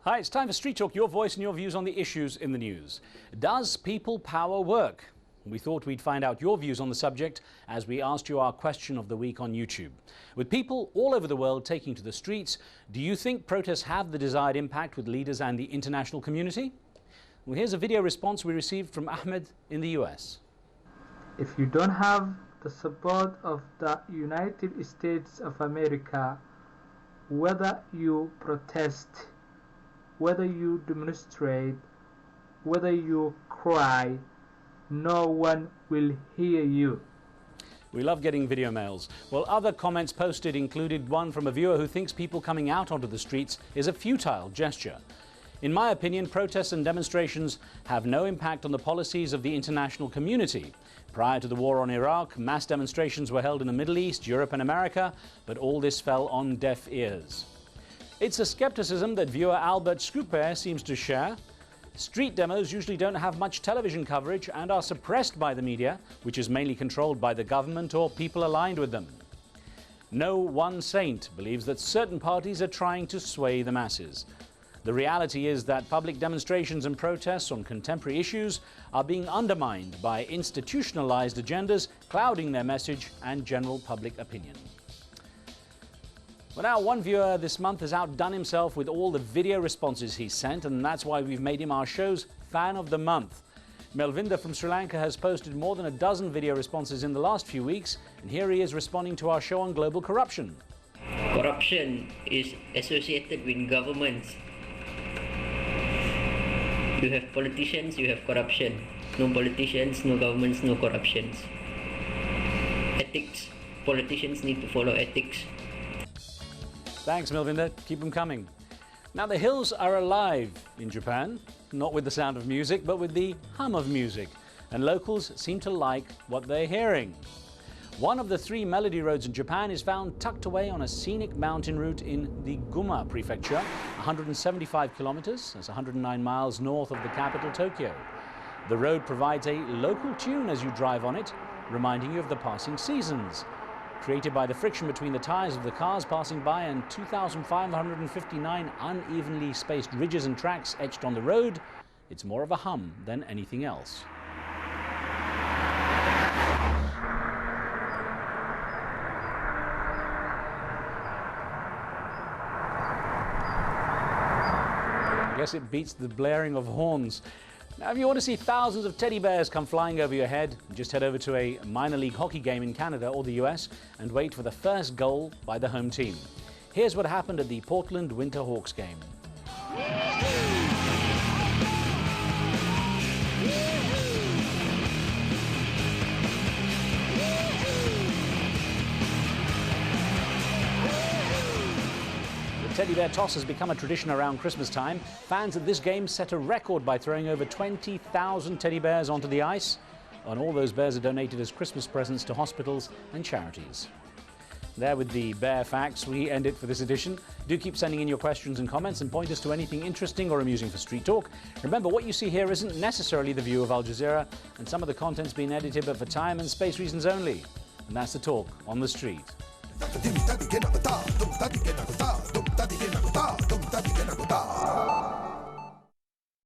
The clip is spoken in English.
Hi, it's time for Street Talk, your voice and your views on the issues in the news. Does people power work? We thought we'd find out your views on the subject as we asked you our question of the week on YouTube. With people all over the world taking to the streets, do you think protests have the desired impact with leaders and the international community? Well, here's a video response we received from Ahmed in the US. If you don't have the support of the United States of America, whether you protest, whether you demonstrate, whether you cry, no one will hear you. We love getting video mails. Well, other comments posted included one from a viewer who thinks people coming out onto the streets is a futile gesture. In my opinion, protests and demonstrations have no impact on the policies of the international community. Prior to the war on Iraq, mass demonstrations were held in the Middle East, Europe and America, but all this fell on deaf ears. It's a skepticism that viewer Albert Scooper seems to share. Street demos usually don't have much television coverage and are suppressed by the media, which is mainly controlled by the government or people aligned with them. No one saint believes that certain parties are trying to sway the masses. The reality is that public demonstrations and protests on contemporary issues are being undermined by institutionalized agendas, clouding their message and general public opinion. Well, now one viewer this month has outdone himself with all the video responses he's sent, and that's why we've made him our show's Fan of the Month. Melvinda from Sri Lanka has posted more than a dozen video responses in the last few weeks, and here he is responding to our show on global corruption. Corruption is associated with governments. You have politicians, you have corruption. No politicians, no governments, no corruptions. Ethics. Politicians need to follow ethics. Thanks, Melvinda. Keep them coming. Now, the hills are alive in Japan, not with the sound of music, but with the hum of music. And locals seem to like what they're hearing. One of the 3 melody roads in Japan is found tucked away on a scenic mountain route in the Gunma prefecture, 175 kilometers, that's 109 miles north of the capital, Tokyo. The road provides a local tune as you drive on it, reminding you of the passing seasons. Created by the friction between the tires of the cars passing by and 2,559 unevenly spaced ridges and tracks etched on the road, it's more of a hum than anything else. I guess it beats the blaring of horns. Now, if you want to see thousands of teddy bears come flying over your head, just head over to a minor league hockey game in Canada or the US and wait for the first goal by the home team. Here's what happened at the Portland Winter Hawks game. Teddy bear toss has become a tradition around Christmas time. Fans at this game set a record by throwing over 20,000 teddy bears onto the ice, and all those bears are donated as Christmas presents to hospitals and charities. There with the bear facts, we end it for this edition. Do keep sending in your questions and comments and point us to anything interesting or amusing for Street Talk. Remember, what you see here isn't necessarily the view of Al Jazeera, and some of the content's been edited but for time and space reasons only. And that's the talk on the street. Dum